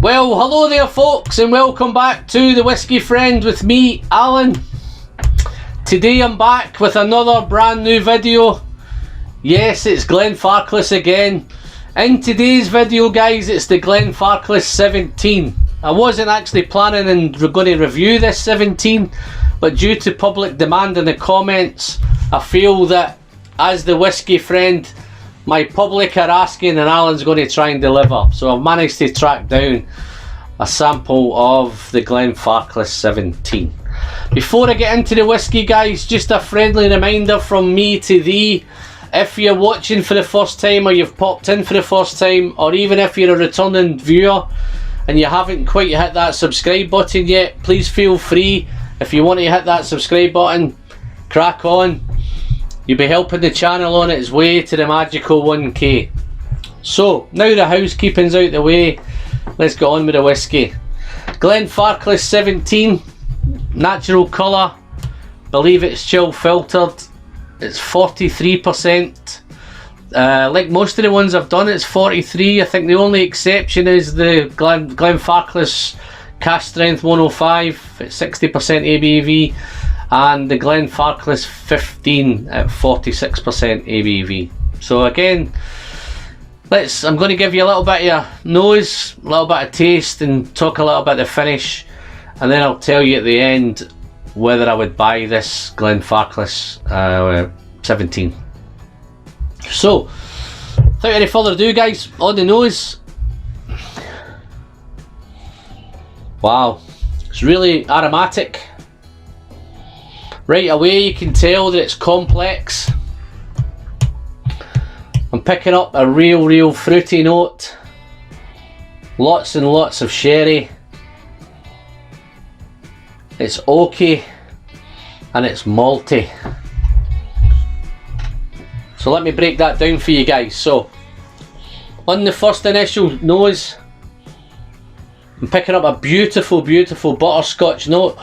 Well, hello there folks, and welcome back to the Whisky Friend with me, Alan. Today I'm back with another brand new video. Yes, it's Glenfarclas again. In today's video, guys, it's the Glenfarclas 17. I wasn't actually planning and we're going to review this 17, but due to public demand in the comments, I feel that as the Whisky Friend, my public are asking and Alan's going to try and deliver. So I've managed to track down a sample of the Glenfarclas 17. Before I get into the whiskey, guys, just a friendly reminder from me to thee. If you're watching for the first time, or you've popped in for the first time, or even if you're a returning viewer and you haven't quite hit that subscribe button yet, please feel free. If you want to hit that subscribe button, crack on. You'll be helping the channel on its way to the magical 1k. So, now the housekeeping's out the way, let's get on with the whiskey. Glenfarclas 17, natural colour, believe it's chill filtered, it's 43%. Like most of the ones I've done, it's 43. I think the only exception is the Glenfarclas Cask Strength 105 at 60% ABV, and the Glenfarclas 15 at 46% ABV. So again, I'm going to give you a little bit of a nose, a little bit of taste, and talk a little bit of the finish, and then I'll tell you at the end whether I would buy this Glenfarclas 17. So, without any further ado, guys, on the nose. Wow, it's really aromatic. Right away you can tell that it's complex. I'm picking up a real fruity note. Lots and lots of sherry. It's oaky and it's malty. So let me break that down for you guys. So on the first initial nose, I'm picking up a beautiful butterscotch note.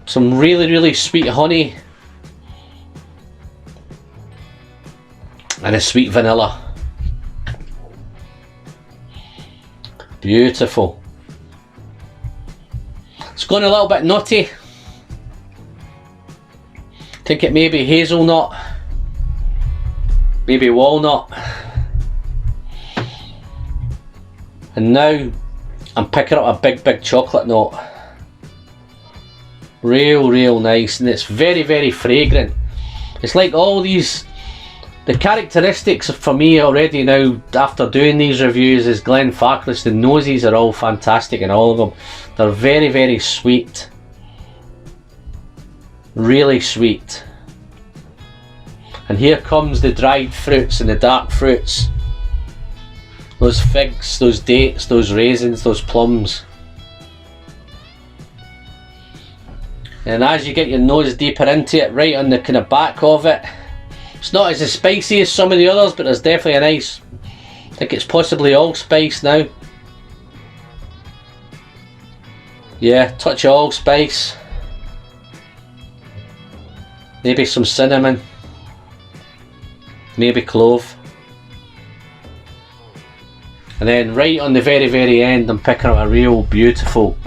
Some really sweet honey and a sweet vanilla. Beautiful. It's gone a little bit nutty. I think it may be hazelnut, maybe walnut. And now I'm picking up a big chocolate note. Real nice, and it's very fragrant. It's like all these, the characteristics for me already now after doing these reviews is Glenfarclas, the noses are all fantastic in all of them. They're very sweet, really sweet. And here comes the dried fruits and the dark fruits, those figs, those dates, those raisins, those plums. And as you get your nose deeper into it, right on the kind of back of it, it's not as spicy as some of the others, but there's definitely a nice, I think it's possibly allspice now. Yeah, touch of allspice. Maybe some cinnamon. Maybe clove. And then right on the very end, I'm picking up a real beautiful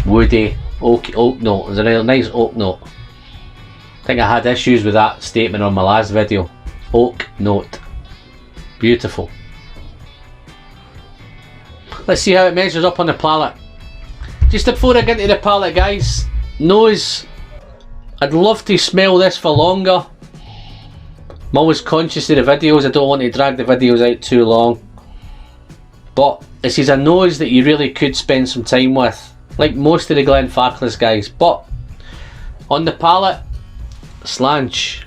woody oak note. There's a real nice oak note. I think I had issues with that statement on my last video. Oak note. Beautiful. Let's see how it measures up on the palate. Just before I get into the palate, guys, nose, I'd love to smell this for longer. I'm always conscious of the videos, I don't want to drag the videos out too long. But this is a nose that you really could spend some time with, like most of the Glenfarclas, guys. But on the palate, slanch.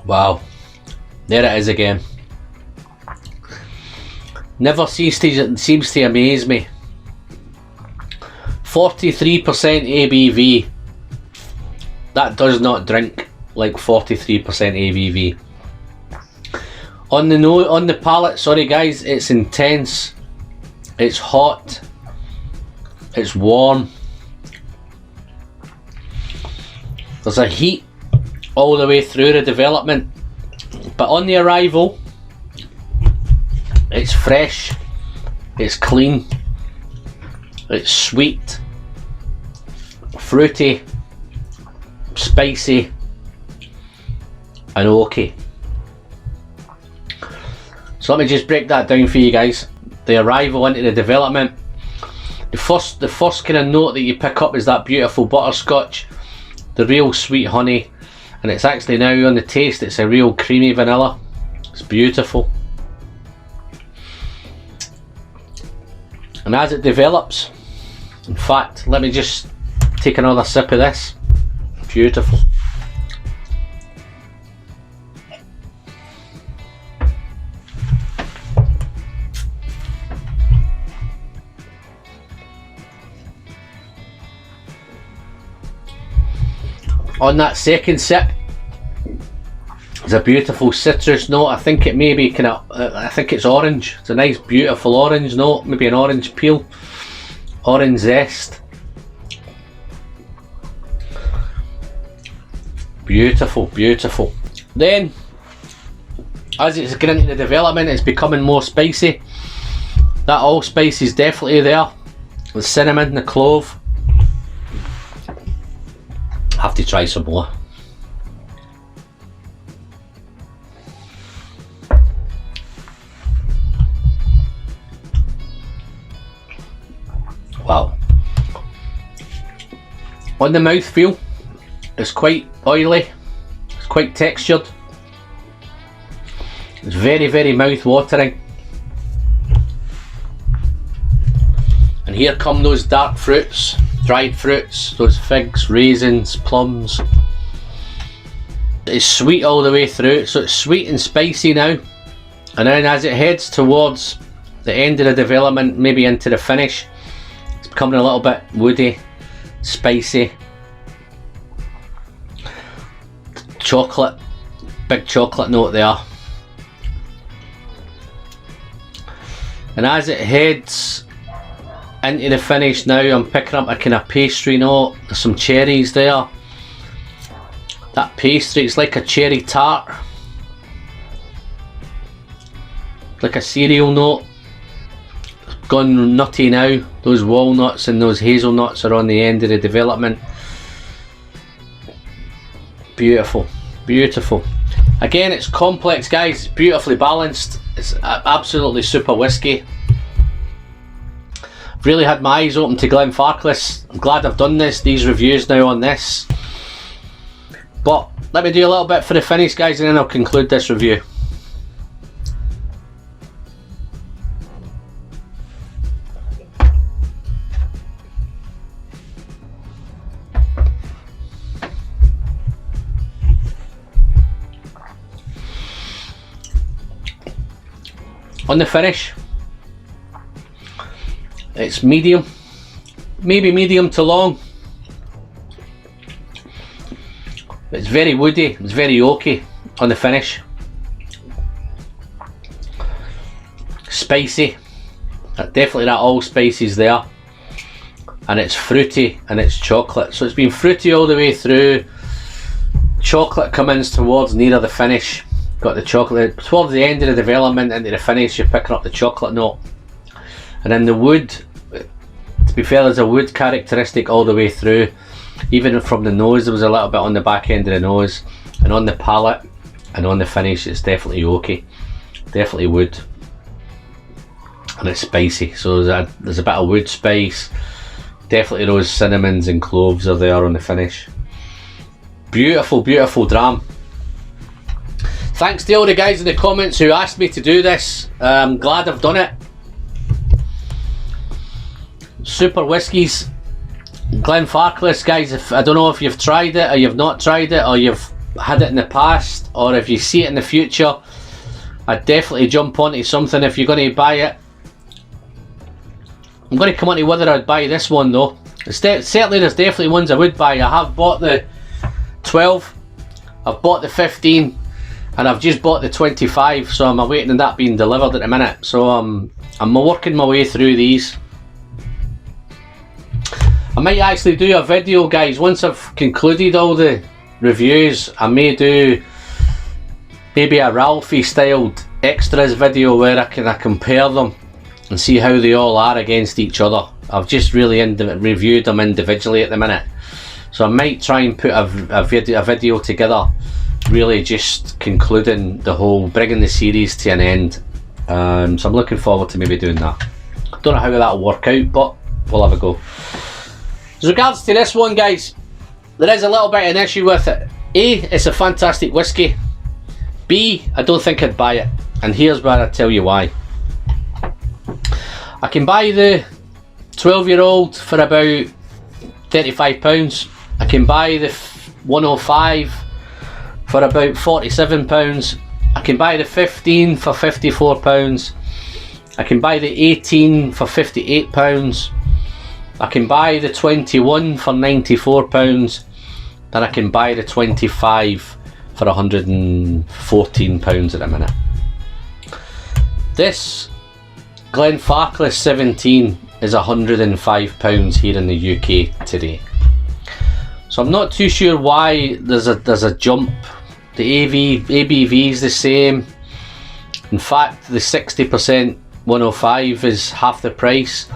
Wow, there it is again. Never seems to amaze me. 43% ABV. That does not drink like 43% ABV. On the palate, sorry guys, it's intense, it's hot, it's warm. There's a heat all the way through the development, but on the arrival, it's fresh, it's clean, it's sweet, fruity, spicy, and oaky. So let me just break that down for you guys. The arrival into the development. The first kind of note that you pick up is that beautiful butterscotch, the real sweet honey, and it's actually now on the taste, it's a real creamy vanilla. It's beautiful. And as it develops, in fact, let me just take another sip of this. Beautiful. On that second sip, there's a beautiful citrus note. I think it may be I think it's orange. It's a nice beautiful orange note, maybe an orange peel, orange zest. Beautiful, beautiful. Then, as it's getting into the development, it's becoming more spicy. That allspice is definitely there. The cinnamon, the clove. Have to try some more. Wow. On the mouthfeel, it's quite oily, it's quite textured, it's very, very mouth watering. And here come those dark fruits, dried fruits, those figs, raisins, plums. It's sweet all the way through, so it's sweet and spicy now. And then as it heads towards the end of the development, maybe into the finish, it's becoming a little bit woody, spicy. Chocolate, big chocolate note there. And as it heads into the finish now, I'm picking up a kind of pastry note. There's some cherries there. That pastry, it's like a cherry tart, like a cereal note. It's gone nutty now. Those walnuts and those hazelnuts are on the end of the development. Beautiful, beautiful. Again, it's complex, guys. It's beautifully balanced. It's absolutely super whiskey. I've really had my eyes open to Glenfarclas. I'm glad I've done these reviews now on this. But let me do a little bit for the finish, guys, and then I'll conclude this review. On the finish, it's medium, maybe medium to long. It's very woody, it's very oaky on the finish. Spicy, definitely that allspice is there. And it's fruity and it's chocolate. So it's been fruity all the way through. Chocolate comes towards nearer the finish. Got the chocolate towards the end of the development, into the finish, you're picking up the chocolate note. And then the wood, to be fair, there's a wood characteristic all the way through. Even from the nose, there was a little bit on the back end of the nose, and on the palate and on the finish, it's definitely oaky, definitely wood, and it's spicy. So there's a bit of wood spice, definitely those cinnamons and cloves are there on the finish. Beautiful, beautiful dram. Thanks to all the guys in the comments who asked me to do this. I'm glad I've done it. Super whiskies, Glenfarclas, guys. I don't know if you've tried it or you've not tried it, or you've had it in the past, or if you see it in the future. I'd definitely jump onto something if you're going to buy it. I'm going to come on to whether I'd buy this one though. Certainly there's definitely ones I would buy. I have bought the 12, I've bought the 15, and I've just bought the 25, so I'm awaiting that being delivered at the minute. So I'm working my way through these. I might actually do a video, guys, once I've concluded all the reviews. I may do maybe a Ralphie styled extras video where I compare them and see how they all are against each other. I've just really reviewed them individually at the minute, so I might try and put a video together, really just concluding the whole, bringing the series to an end. So I'm looking forward to maybe doing that. Don't know how that'll work out, but we'll have a go. As regards to this one, guys, there is a little bit of an issue with it. A, it's a fantastic whiskey. B, I don't think I'd buy it, and here's where I tell you why. I can buy the 12-year-old for about £35. I can buy the 105 for about £47. I can buy the 15 for £54. I can buy the 18 for £58. I can buy the 21 for £94. Then I can buy the 25 for £114 at the minute. This GLENFARCLAS 17 is £105 here in the UK today. So I'm not too sure why there's a jump. The ABV is the same. In fact, the 60% 105 is half the price.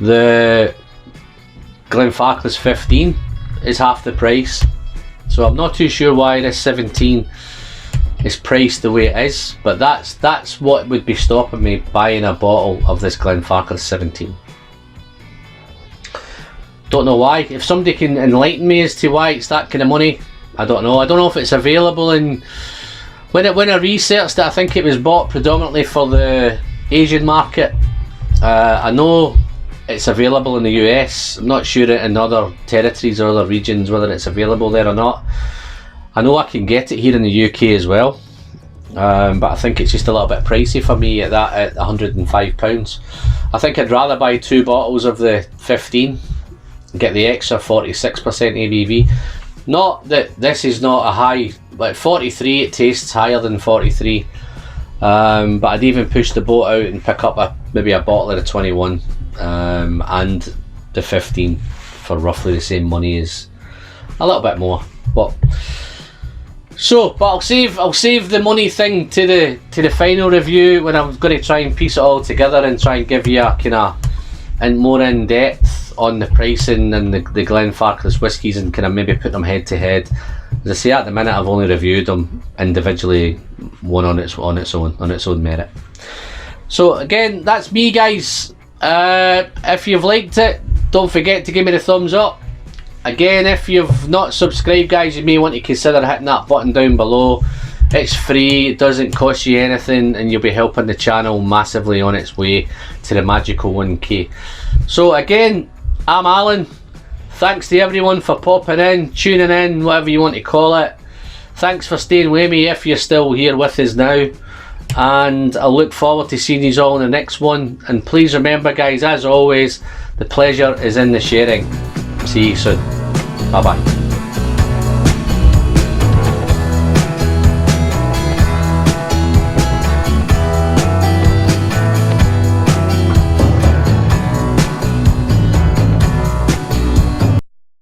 The GLENFARCLAS 15 is half the price. So I'm not too sure why this 17 is priced the way it is, but that's what would be stopping me buying a bottle of this GLENFARCLAS 17. Don't know why. If somebody can enlighten me as to why it's that kind of money, I don't know. I don't know if it's available in... When I researched it, I think it was bought predominantly for the Asian market. I know it's available in the US. I'm not sure in other territories or other regions whether it's available there or not. I know I can get it here in the UK as well, but I think it's just a little bit pricey for me at £105. I think I'd rather buy 2 bottles of the 15 and get the extra 46% ABV. Not that this is not a high, like 43, it tastes higher than 43, but I'd even push the boat out and pick up maybe a bottle of the 21 and the 15 for roughly the same money, as a little bit more. But I'll save the money thing to the final review, when I'm going to try and piece it all together and try and give you a kind of more in depth on the pricing and the GLENFARCLAS whiskies, and kind of maybe put them head to head. As I say, at the minute I've only reviewed them individually, one on its own merit. So again, that's me, guys. If you've liked it, don't forget to give me the thumbs up. Again, if you've not subscribed, guys, you may want to consider hitting that button down below. It's free, it doesn't cost you anything, and you'll be helping the channel massively on its way to the magical 1K. So again, I'm Alan. Thanks to everyone for popping in, tuning in, whatever you want to call it. Thanks for staying with me if you're still here with us now. And I look forward to seeing you all in the next one. And please remember, guys, as always, the pleasure is in the sharing. See you soon. Bye bye.